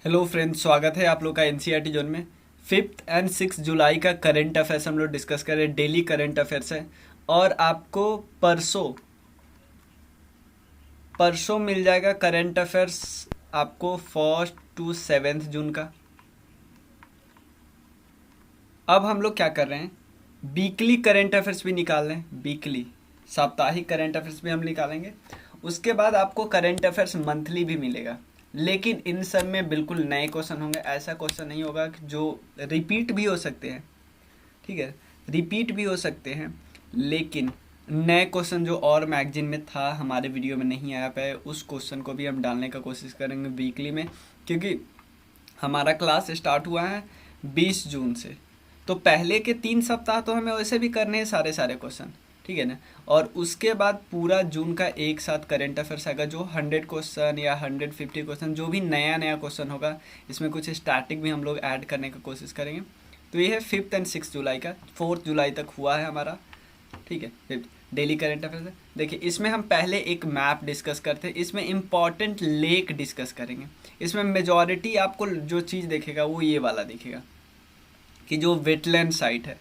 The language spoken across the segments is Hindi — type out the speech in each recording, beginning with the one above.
हेलो फ्रेंड्स, स्वागत है आप लोग का एनसीईआरटी जोन में। 5 और 6 जुलाई का करंट अफेयर्स हम लोग डिस्कस कर रहे हैं। डेली करंट अफेयर्स है और आपको परसों परसों मिल जाएगा करंट अफेयर्स आपको 1 to 7 जून का। अब हम लोग क्या कर रहे हैं, वीकली करंट अफेयर्स भी निकाल रहे हैं। वीकली साप्ताहिक करंट अफेयर्स भी हम निकालेंगे। उसके बाद आपको करंट अफेयर्स मंथली भी मिलेगा, लेकिन इन सब में बिल्कुल नए क्वेश्चन होंगे। ऐसा क्वेश्चन नहीं होगा कि जो रिपीट भी हो सकते हैं, ठीक है, रिपीट भी हो सकते हैं, लेकिन नए क्वेश्चन जो और मैगजीन में था हमारे वीडियो में नहीं आया पाए, उस क्वेश्चन को भी हम डालने का कोशिश करेंगे वीकली में। क्योंकि हमारा क्लास स्टार्ट हुआ है 20 जून से, तो पहले के 3 सप्ताह तो हमें वैसे भी करने हैं सारे सारे क्वेश्चन, ठीक है ना। और उसके बाद पूरा जून का एक साथ करंट अफेयर्स आएगा, जो 100 क्वेश्चन या 150 क्वेश्चन, जो भी नया नया क्वेश्चन होगा, इसमें कुछ स्टैटिक भी हम लोग ऐड करने का कोशिश करेंगे। तो ये है 5 और 6 जुलाई का। 4 जुलाई तक हुआ है हमारा, ठीक है। 5 डेली करंट अफेयर्स है। देखिए, इसमें हम पहले एक मैप डिस्कस करते हैं, इसमें इम्पॉर्टेंट लेक डिस्कस करेंगे। इसमें मेजॉरिटी आपको जो चीज़ देखेगा वो ये वाला दिखेगा कि जो वेटलैंड साइट है,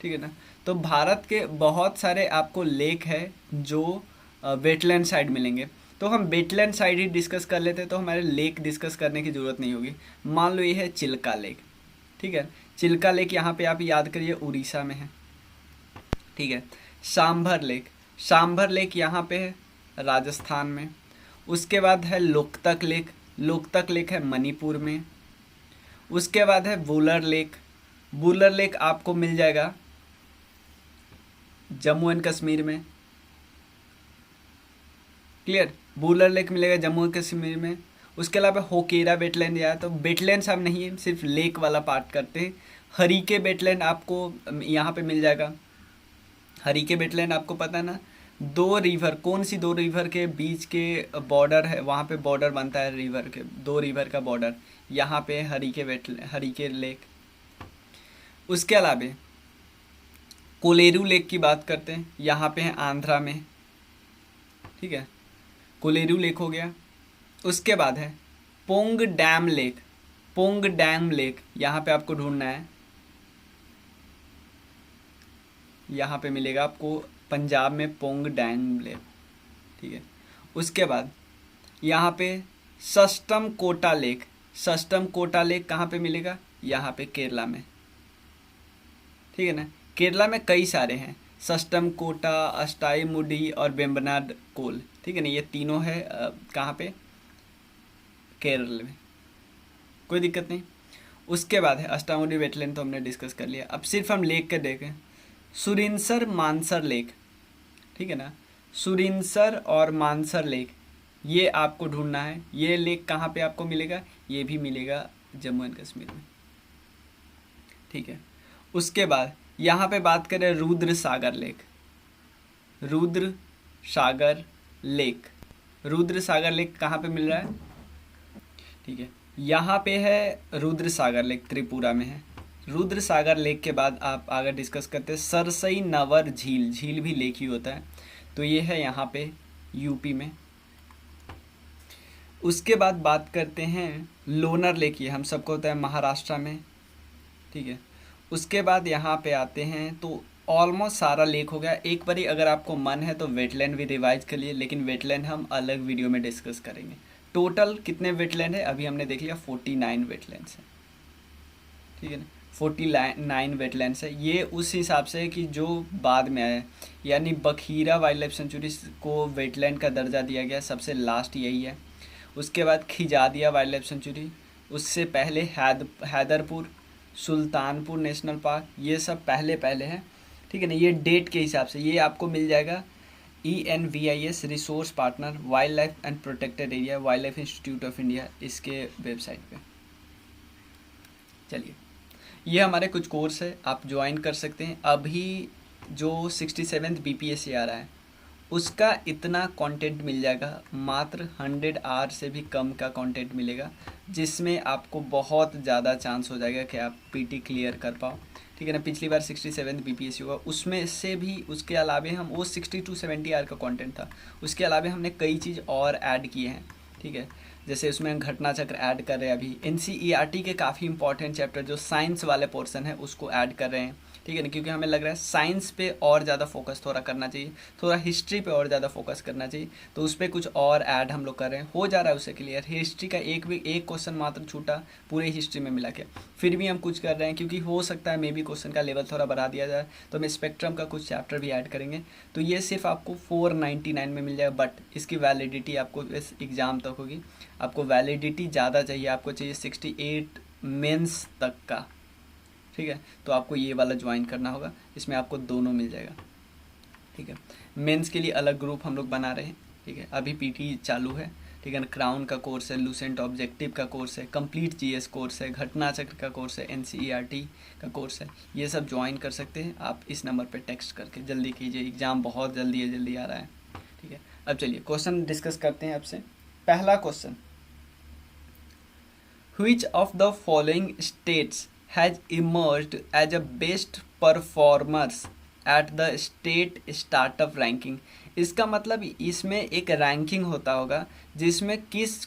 ठीक है ना। तो भारत के बहुत सारे आपको लेक है जो वेटलैंड साइड मिलेंगे। तो हम वेटलैंड साइड ही डिस्कस कर लेते हैं, तो हमारे लेक डिस्कस करने की ज़रूरत नहीं होगी। मान लो ये है चिल्का लेक, ठीक है। चिल्का लेक यहाँ पे आप याद करिए उड़ीसा में है, ठीक है। सांभर लेक, सांभर लेक यहाँ पे है राजस्थान में। उसके बाद है लोकतक लेक, लोकतक लेक है मणिपुर में। उसके बाद है वुलर लेक, वुलर लेक आपको मिल जाएगा जम्मू एंड कश्मीर में। क्लियर, वुलर लेक मिलेगा जम्मू एंड कश्मीर में। उसके अलावा होकेरा वेटलैंड, या तो वेटलैंड्स हम नहीं, सिर्फ लेक वाला पार्ट करते हैं। हरीके वेटलैंड आपको यहाँ पे मिल जाएगा। हरीके वेटलैंड आपको पता है ना, दो रिवर, कौन सी दो रिवर के बीच के बॉर्डर है, वहाँ पे बॉर्डर बनता है रिवर के, दो रिवर का बॉर्डर यहाँ पे हरीके हरीके लेक। उसके अलावा कोलेरू लेक की बात करते हैं, यहाँ पे है आंध्रा में, ठीक है। कोलेरू लेक हो गया। उसके बाद है Pong dam lake, Pong dam lake यहाँ पे आपको ढूंढना है, यहाँ पे मिलेगा आपको पंजाब में पोंग डैम लेक, ठीक है। उसके बाद यहाँ पे सस्टम कोटा लेक, सस्टम कोटा लेक कहाँ पे मिलेगा, यहाँ पे केरला में, ठीक है ना। केरला में कई सारे हैं, सस्टम कोटा, अष्टाईमुडी और वेम्बनाड कोल, ठीक है ना। ये तीनों है कहाँ पे, केरल में, कोई दिक्कत नहीं। उसके बाद है अष्टामुडी वेटलैंड, तो हमने डिस्कस कर लिया। अब सिर्फ हम लेक के देखें, सुरिनसर मानसर लेक, ठीक है ना। सुरिनसर और मानसर लेक ये आपको ढूंढना है। ये लेक कहाँ पे आपको मिलेगा, ये भी मिलेगा जम्मू एंड कश्मीर में, ठीक है। उसके बाद यहाँ पे बात करें रुद्र सागर लेक, रुद्र सागर लेक, रुद्र सागर लेक कहाँ पे मिल रहा है, ठीक है, यहाँ पे है रुद्र सागर लेक, त्रिपुरा में है। रुद्र सागर लेक के बाद आप आगे डिस्कस करते हैं सरसई नवर झील, झील भी लेक ही होता है, तो ये है यहाँ पे यूपी में। उसके बाद बात करते हैं लोनर लेक, ये हम सबको होता है महाराष्ट्र में, ठीक है। उसके बाद यहाँ पे आते हैं, तो ऑलमोस्ट सारा लेक हो गया। एक बारी अगर आपको मन है तो वेटलैंड भी रिवाइज कर लिए, लेकिन वेटलैंड हम अलग वीडियो में डिस्कस करेंगे। टोटल कितने वेटलैंड है अभी हमने देख लिया, 49 वेटलैंड्स हैं, ठीक है ना। 49 वेटलैंड्स है। ये उस हिसाब से है कि जो बाद में आया, यानी बखीरा वाइल्ड लाइफ सेंचुरी को वेटलैंड का दर्जा दिया गया, सबसे लास्ट यही है। उसके बाद खिजादिया वाइल्ड लाइफ सेंचुरी, उससे पहले हैदरपुर, सुल्तानपुर नेशनल पार्क, ये सब पहले पहले हैं, ठीक है ना। ये डेट के हिसाब से ये आपको मिल जाएगा ENVIS resource partner wild life and protected area, wild life institute of India, इसके वेबसाइट पे। चलिए, ये हमारे कुछ कोर्स है, आप ज्वाइन कर सकते हैं। अभी जो 67th BPSC आ रहा है उसका इतना कंटेंट मिल जाएगा, मात्र 100 आवर से भी कम का कंटेंट मिलेगा, जिसमें आपको बहुत ज़्यादा चांस हो जाएगा कि आप PT क्लियर कर पाओ, ठीक है ना। पिछली बार 67th BPSC हुआ, उसमें से भी उसके अलावे हम वो 60 to 70 आवर का कंटेंट था, उसके अलावा हमने कई चीज़ और ऐड किए हैं, ठीक है। जैसे उसमें घटना चक्र ऐड कर रहे हैं, अभी एनसीईआरटी के काफ़ी इंपॉर्टेंट चैप्टर जो साइंस वाले पोर्शन है उसको ऐड कर रहे हैं, ठीक है ना, क्योंकि हमें लग रहा है साइंस पे और ज़्यादा फोकस थोड़ा करना चाहिए, थोड़ा हिस्ट्री पे और ज़्यादा फोकस करना चाहिए, तो उस पर कुछ और ऐड हम लोग कर रहे हैं, हो जा रहा है उससे क्लियर। हिस्ट्री का एक क्वेश्चन मात्र छूटा पूरे हिस्ट्री में मिला के, फिर भी हम कुछ कर रहे हैं क्योंकि हो सकता है मे बी क्वेश्चन का लेवल थोड़ा बढ़ा दिया जाए, तो हम स्पेक्ट्रम का कुछ चैप्टर भी ऐड करेंगे। तो ये सिर्फ आपको 499 में मिल जाएगा, बट इसकी वैलिडिटी आपको इस एग्ज़ाम तक होगी। आपको वैलिडिटी ज़्यादा चाहिए, आपको चाहिए 68 मेंस तक का, ठीक है, तो आपको ये वाला ज्वाइन करना होगा, इसमें आपको दोनों मिल जाएगा, ठीक है। मेंस के लिए अलग ग्रुप हम लोग बना रहे हैं, ठीक है, अभी पीटी चालू है, ठीक है ना, क्राउन का कोर्स है, लूसेंट ऑब्जेक्टिव का कोर्स है, कंप्लीट जीएस कोर्स है, घटना चक्र का कोर्स है, एनसीईआरटी का कोर्स है, ये सब ज्वाइन कर सकते हैं आप इस नंबर पे टेक्स्ट करके। जल्दी कीजिए, एग्ज़ाम बहुत जल्दी आ रहा है, ठीक है। अब चलिए क्वेश्चन डिस्कस करते हैं आपसे। पहला question, Which of the following states has emerged as a best performers at the state startup ranking? इसका मतलब इसमें एक रैंकिंग होता होगा जिसमें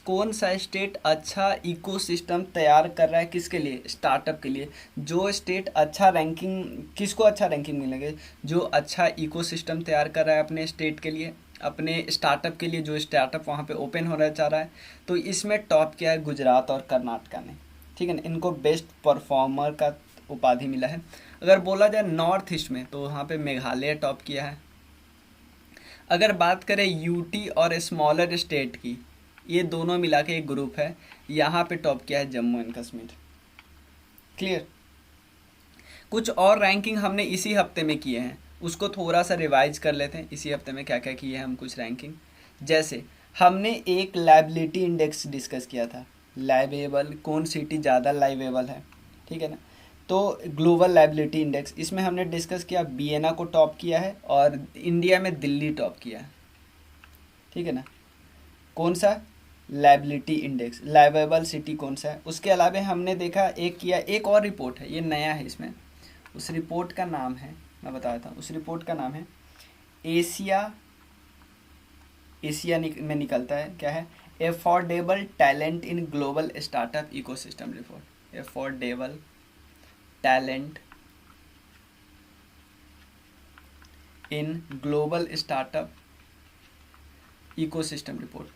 कौन सा स्टेट अच्छा इकोसिस्टम तैयार कर रहा है, किसके लिए, स्टार्टअप के लिए। जो स्टेट अच्छा रैंकिंग, किसको अच्छा रैंकिंग मिलेंगे, जो अच्छा इकोसिस्टम तैयार कर रहा है अपने स्टेट के लिए, अपने स्टार्टअप के लिए, जो स्टार्टअप वहाँ पे ओपन होना चाह रहा है। तो इसमें टॉप किया है गुजरात और कर्नाटका ने, ठीक है ना, इनको बेस्ट परफॉर्मर का उपाधि मिला है। अगर बोला जाए नॉर्थ ईस्ट में तो वहाँ पे मेघालय टॉप किया है। अगर बात करें यूटी और स्मॉलर स्टेट की, ये दोनों मिला के एक ग्रुप है, यहाँ पे टॉप किया है जम्मू एंड कश्मीर। क्लियर। कुछ और रैंकिंग हमने इसी हफ्ते में किए हैं, उसको थोड़ा सा रिवाइज कर लेते हैं। इसी हफ्ते में क्या क्या किए हैं हम कुछ रैंकिंग, जैसे हमने एक लाइबिलिटी इंडेक्स डिस्कस किया था, लाइवेबल कौन सिटी ज़्यादा लाइवेबल है, ठीक है ना, तो ग्लोबल लाइबिलिटी इंडेक्स, इसमें हमने डिस्कस किया वियना को टॉप किया है और इंडिया में दिल्ली टॉप किया है, ठीक है ना। कौन सा लाइबिलिटी इंडेक्स, लाइवेबल सिटी कौन सा है। उसके अलावा हमने देखा एक किया, एक और रिपोर्ट है, ये नया है इसमें, उस रिपोर्ट का नाम है, मैं बताता हूँ, उस रिपोर्ट का नाम है एशिया में निकलता है, क्या है, affordable talent in global startup ecosystem report, affordable talent in global startup ecosystem report.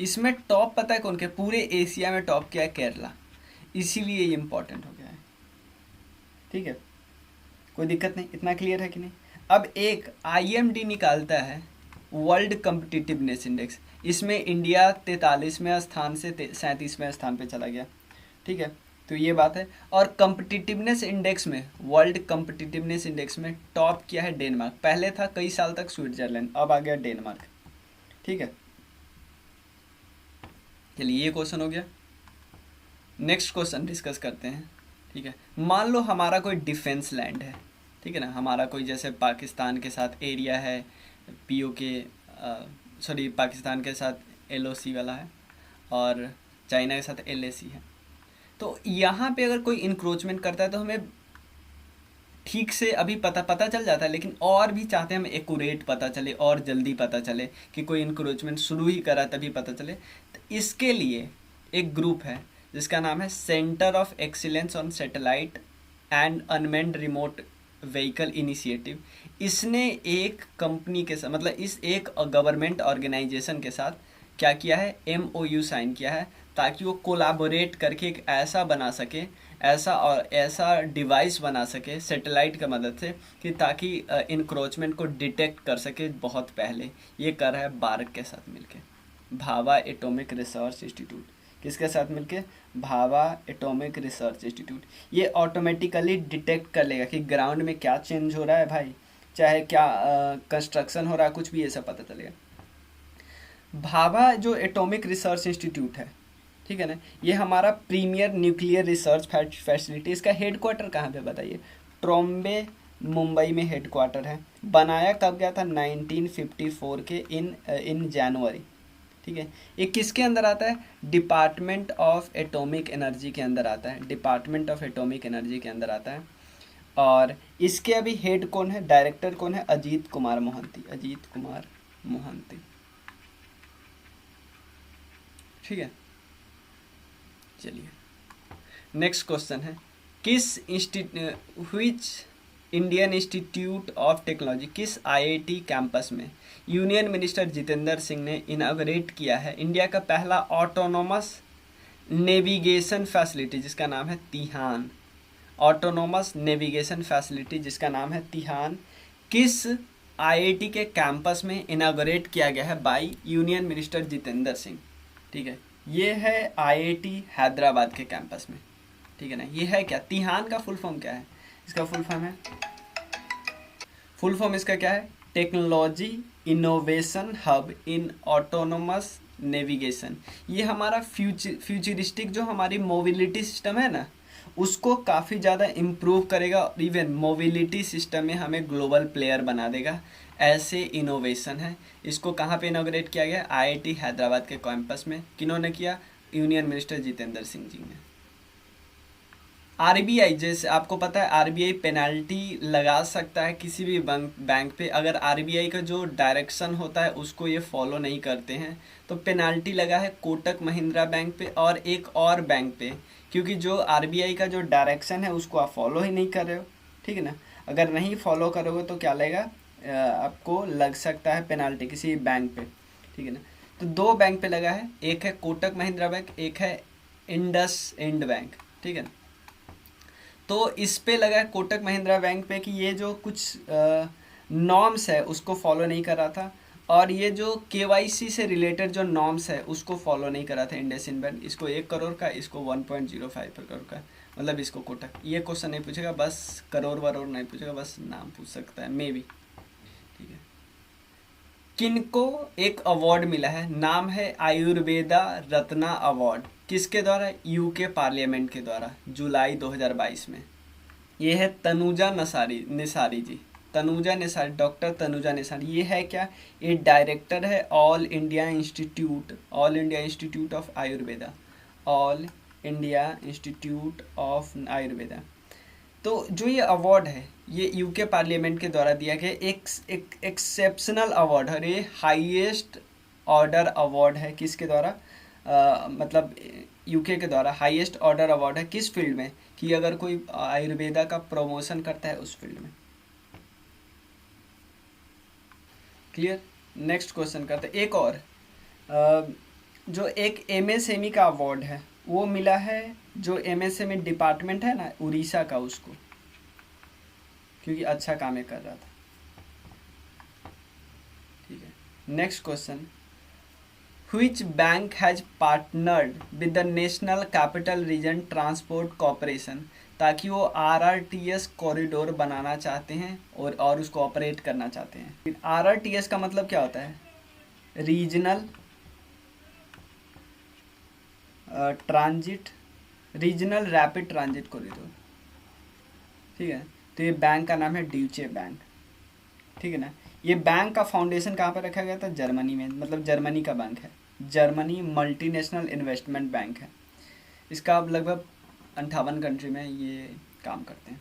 इसमें टॉप पता है कौन के, पूरे एशिया में टॉप किया है केरला, इसीलिए ये इंपॉर्टेंट हो गया है, ठीक है, कोई दिक्कत नहीं, इतना क्लियर है कि नहीं। अब एक आईएमडी निकालता है वर्ल्ड कम्पिटिटिवनेस इंडेक्स, इसमें इंडिया 43वें स्थान से 37वें स्थान पे चला गया, ठीक है, तो ये बात है। और कम्पिटिटिवनेस इंडेक्स में, वर्ल्ड कम्पिटिटिवनेस इंडेक्स में टॉप किया है डेनमार्क, पहले था कई साल तक स्विट्जरलैंड, अब आ गया डेनमार्क, ठीक है। चलिए ये क्वेश्चन हो गया। नेक्स्ट क्वेश्चन डिस्कस करते हैं, ठीक है। मान लो हमारा कोई डिफेंस लैंड है, ठीक है ना, हमारा कोई जैसे पाकिस्तान के साथ एरिया है, पाकिस्तान के साथ एलओसी वाला है और चाइना के साथ एलएसी है। तो यहाँ पे अगर कोई इंक्रोचमेंट करता है तो हमें ठीक से अभी पता चल जाता है, लेकिन और भी चाहते हैं हम एक्यूरेट पता चले और जल्दी पता चले कि कोई इंक्रोचमेंट शुरू ही करा तभी पता चले। तो इसके लिए एक ग्रुप है जिसका नाम है centre of excellence on satellite and unmanned remote vehicle initiative. इसने एक कंपनी के साथ, मतलब इस एक गवर्नमेंट ऑर्गेनाइजेशन के साथ क्या किया है, MOU साइन किया है, ताकि वो कोलैबोरेट करके एक ऐसा बना सके, ऐसा डिवाइस बना सके सैटेलाइट की मदद से, कि ताकि इंक्रोचमेंट को डिटेक्ट कर सके बहुत पहले। ये कर रहा है भारत के साथ मिलके, भाभा एटॉमिक रिसर्च इंस्टीट्यूट। किसके साथ मिलके, भाभा एटॉमिक रिसर्च इंस्टीट्यूट। ये ऑटोमेटिकली डिटेक्ट कर लेगा कि ग्राउंड में क्या चेंज हो रहा है भाई, चाहे क्या कंस्ट्रक्शन हो रहा है, कुछ भी ये सब पता चलेगा। भाभा जो एटॉमिक रिसर्च इंस्टीट्यूट है, ठीक है ना, ये हमारा प्रीमियर न्यूक्लियर रिसर्च फैसिलिटी। इसका हेडक्वार्टर कहाँ पे बताइए, ट्रॉम्बे मुंबई में हेडक्वार्टर है। बनाया कब गया था, 1954 के इन जनवरी, ठीक है। ये किसके अंदर आता है, डिपार्टमेंट ऑफ एटॉमिक एनर्जी के अंदर आता है, डिपार्टमेंट ऑफ एटॉमिक एनर्जी के अंदर आता है। और इसके अभी हेड कौन है, डायरेक्टर कौन है, अजीत कुमार मोहंती, अजीत कुमार मोहंती, ठीक है, चलिए नेक्स्ट क्वेश्चन है, किस which Indian institute of technology, किस आईआईटी कैंपस में यूनियन मिनिस्टर जितेंद्र सिंह ने इनॉग्रेट किया है इंडिया का पहला ऑटोनोमस नेविगेशन फैसिलिटी जिसका नाम है तिहान, ऑटोनोमस नेविगेशन फैसिलिटी जिसका नाम है तिहान, किस आईआईटी के कैंपस में इनॉग्रेट किया गया है by union minister Jitendra Singh. ठीक है, ये है आईआईटी हैदराबाद के कैंपस में। ठीक है ना, ये है क्या, तिहान का फुल फॉर्म क्या है, इसका फुल फॉर्म इसका क्या है, टेक्नोलॉजी इनोवेशन हब इन ऑटोनोमस नेविगेशन। ये हमारा फ्यूचरिस्टिक जो हमारी मोबिलिटी सिस्टम है ना, उसको काफ़ी ज़्यादा इम्प्रूव करेगा, इवन मोबिलिटी सिस्टम में हमें ग्लोबल प्लेयर बना देगा। ऐसे इनोवेशन है, इसको कहाँ पे इनॉग्रेट किया गया, आईआईटी हैदराबाद के कैंपस में। किन्होंने किया, यूनियन मिनिस्टर जितेंद्र सिंह जी ने। आरबीआई, जैसे आपको पता है आरबीआई पेनल्टी लगा सकता है किसी भी बैंक पे, अगर आरबीआई का जो डायरेक्शन होता है उसको ये फॉलो नहीं करते हैं तो पेनल्टी लगा है कोटक महिंद्रा बैंक पे और एक और बैंक पे, क्योंकि जो आरबीआई का जो डायरेक्शन है उसको आप फॉलो ही नहीं कर रहे हो। ठीक है ना, अगर नहीं फॉलो करोगे तो क्या लगेगा, आपको लग सकता है पेनल्टी किसी बैंक पे। ठीक है ना, तो 2 बैंक पे लगा है, एक है कोटक महिंद्रा बैंक, एक है इंडसइंड बैंक। ठीक है, तो इस पे लगा है कोटक महिंद्रा बैंक पे कि ये जो कुछ नॉर्म्स है उसको फॉलो नहीं कर रहा था, और ये जो केवाईसी से रिलेटेड जो नॉर्म्स है उसको फॉलो नहीं कर रहा था इंडसइंड बैंक। इसको 1 करोड़ का, इसको 1.05 करोड़ का, मतलब इसको कोटक। ये क्वेश्चन नहीं पूछेगा, बस करोड़ वरोड़ नहीं पूछेगा, बस नाम पूछ सकता है मे बी। ठीक है, किनको एक अवार्ड मिला है, नाम है आयुर्वेदा रत्ना अवार्ड, किसके द्वारा, यूके पार्लियामेंट के द्वारा, जुलाई 2022 में। ये है तनुजा निसारी जी, तनुजा निसारी, डॉक्टर तनुजा निसारी। ये है क्या, ये डायरेक्टर है all India institute of Ayurveda, all India institute of Ayurveda. तो जो ये अवार्ड है ये यूके पार्लियामेंट के द्वारा दिया गया एक एक्सेप्शनल अवार्ड है, ये हाईएस्ट ऑर्डर अवार्ड है, किसके द्वारा, मतलब यूके के द्वारा हाईएस्ट ऑर्डर अवार्ड है, किस फील्ड में, कि अगर कोई आयुर्वेदा का प्रमोशन करता है उस फील्ड में। क्लियर, नेक्स्ट क्वेश्चन करते हैं। एक और जो एक एमएसएमई का अवार्ड है वो मिला है, जो एमएसएमई डिपार्टमेंट है ना उड़ीसा का, उसको, क्योंकि अच्छा काम ये कर रहा था। ठीक है, next question, which bank has partnered with the national capital region transport corporation, ताकि वो आरआरटीएस कॉरिडोर बनाना चाहते हैं और उसको ऑपरेट करना चाहते हैं। आरआरटीएस का मतलब क्या होता है, regional regional rapid transit corridor. ठीक है, तो ये बैंक का नाम है ड्यूचे बैंक। ठीक है ना, ये बैंक का फाउंडेशन कहाँ पर रखा गया था, जर्मनी में, मतलब जर्मनी का बैंक है, जर्मनी मल्टीनेशनल इन्वेस्टमेंट बैंक है। इसका अब लगभग 58 कंट्री में ये काम करते हैं।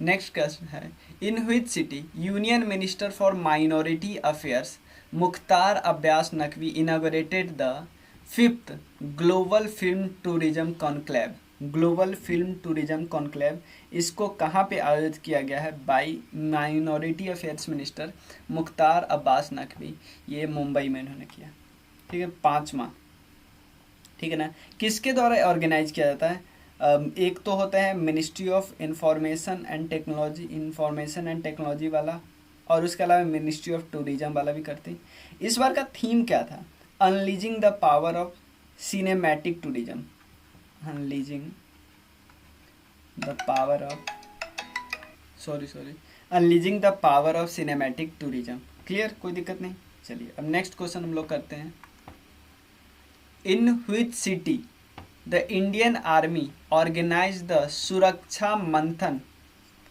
नेक्स्ट क्वेश्चन है, in which city union minister for minority affairs Mukhtar Abbas Naqvi inaugurated the 5th global film tourism conclave, global film tourism conclave, इसको कहाँ पे आयोजित किया गया है, by minority affairs minister Mukhtar Abbas Naqvi, ये मुंबई में इन्होंने किया। ठीक है, 5वां। ठीक है ना, किसके द्वारा ऑर्गेनाइज किया जाता है, एक तो होता है ministry of information and technology वाला, और उसके अलावा मिनिस्ट्री ऑफ टूरिज्म वाला भी करते हैं। इस बार का थीम क्या था, unleashing the power of cinematic tourism, unleashing the power of cinematic tourism. Clear, कोई दिक्कत नहीं। चलिए अब नेक्स्ट क्वेश्चन हम लोग करते हैं, in which city the Indian army organize the Suraksha Manthan,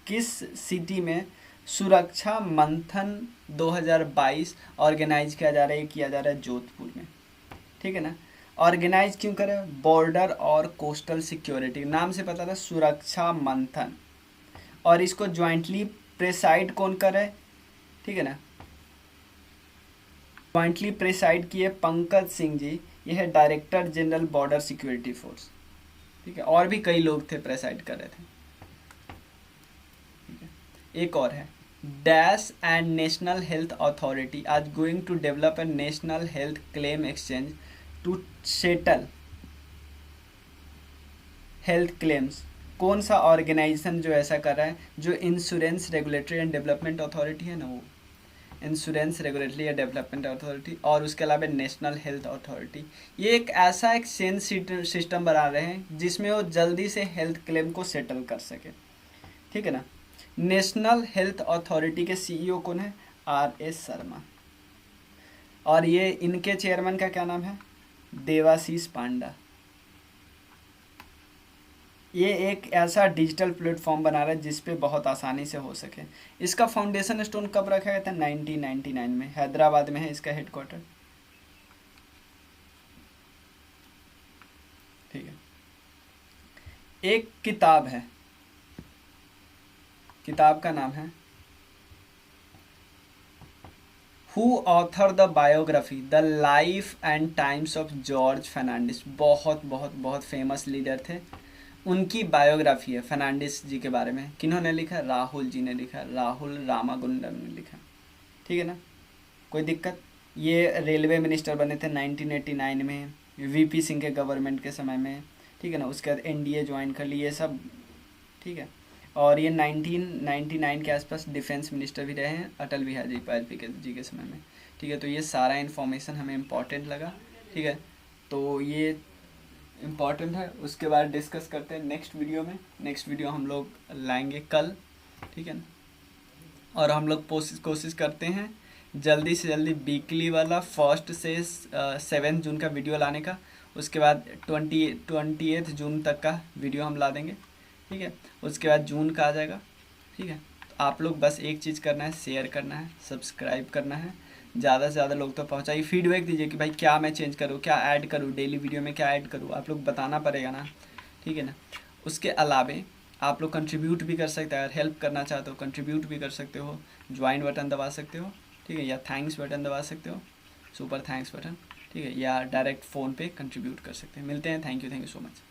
किस सिटी में सुरक्षा मंथन 2022 ऑर्गेनाइज किया जा रहा है, किया जा रहा है जोधपुर में। ठीक है ना, ऑर्गेनाइज क्यों करें, बॉर्डर और कोस्टल सिक्योरिटी, नाम से पता था सुरक्षा मंथन, और इसको ज्वाइंटली प्रेसाइड कौन करे, ठीक है ना, ज्वाइंटली प्रिसाइड किए पंकज सिंह जी, ये है director general border security force. ठीक है, और भी कई लोग थे प्रिसाइड कर रहे थे। ठीक है, एक और है, dash and national health authority is going to develop a national health claim exchange to settle health claims. कौन सा ऑर्गेनाइजेशन जो ऐसा कर रहा है? जो insurance regulatory and development authority है ना, वो इंश्योरेंस रेगुलेटरी या डेवलपमेंट अथॉरिटी, और उसके अलावा नेशनल हेल्थ अथॉरिटी। ये एक ऐसा एक्सचेंज सिस्टम बना रहे हैं जिसमें वो जल्दी से हेल्थ क्लेम को सेटल कर सके। ठीक है ना। नेशनल हेल्थ अथॉरिटी के सीईओ कौन है? RS शर्मा। और ये इनके चेयरमैन का क्या नाम है? देवाशीष पांडा। ये एक ऐसा डिजिटल प्लेटफॉर्म बना रहा है जिसपे बहुत आसानी से हो सके। इसका फाउंडेशन स्टोन कब रखा गया था? 1999 में। हैदराबाद में है इसका हेडक्वार्टर। ठीक है, एक किताब है, किताब का नाम है who author the biography the life and times of George Fernandes. बहुत बहुत बहुत फेमस लीडर थे, उनकी बायोग्राफी है फर्नांडिस जी के बारे में। किन्होंने लिखा? राहुल जी ने लिखा, राहुल रामागुंडम ने लिखा। ठीक है ना, कोई दिक्कत? ये रेलवे मिनिस्टर बने थे 1989 में, VP सिंह के गवर्नमेंट के समय में। ठीक है ना, उसके बाद NDA ज्वाइन कर ली, ये सब। ठीक है, और ये 1999 के आसपास डिफेंस मिनिस्टर भी रहे हैं अटल बिहारी वाजपेयी जी के समय में। ठीक है, तो ये सारा इन्फॉर्मेशन हमें इम्पॉर्टेंट लगा। ठीक है, तो ये इम्पॉर्टेंट है। उसके बाद डिस्कस करते हैं नेक्स्ट वीडियो में। नेक्स्ट वीडियो हम लोग लाएंगे कल। ठीक है ना, और हम लोग कोशिश करते हैं जल्दी से जल्दी वीकली वाला 1 से 7 जून का वीडियो लाने का। उसके बाद 28 जून तक का वीडियो हम ला देंगे। ठीक है, उसके बाद जून का आ जाएगा। ठीक है, तो आप लोग बस एक चीज़ करना है, शेयर करना है, सब्सक्राइब करना है, ज़्यादा से ज़्यादा लोग तो पहुँचाइए। फीडबैक दीजिए कि भाई क्या मैं चेंज करूँ, क्या ऐड करूँ, डेली वीडियो में क्या ऐड करूँ, आप लोग बताना पड़ेगा ना। ठीक है ना। उसके अलावे आप लोग कंट्रीब्यूट भी कर सकते हैं, अगर हेल्प करना चाहते हो कंट्रीब्यूट भी कर सकते हो, ज्वाइन बटन दबा सकते हो। ठीक है, या थैंक्स बटन दबा सकते हो, सुपर थैंक्स बटन। ठीक है, या डायरेक्ट फ़ोन पे कंट्रीब्यूट कर सकते हैं। मिलते हैं, थैंक यू सो मच।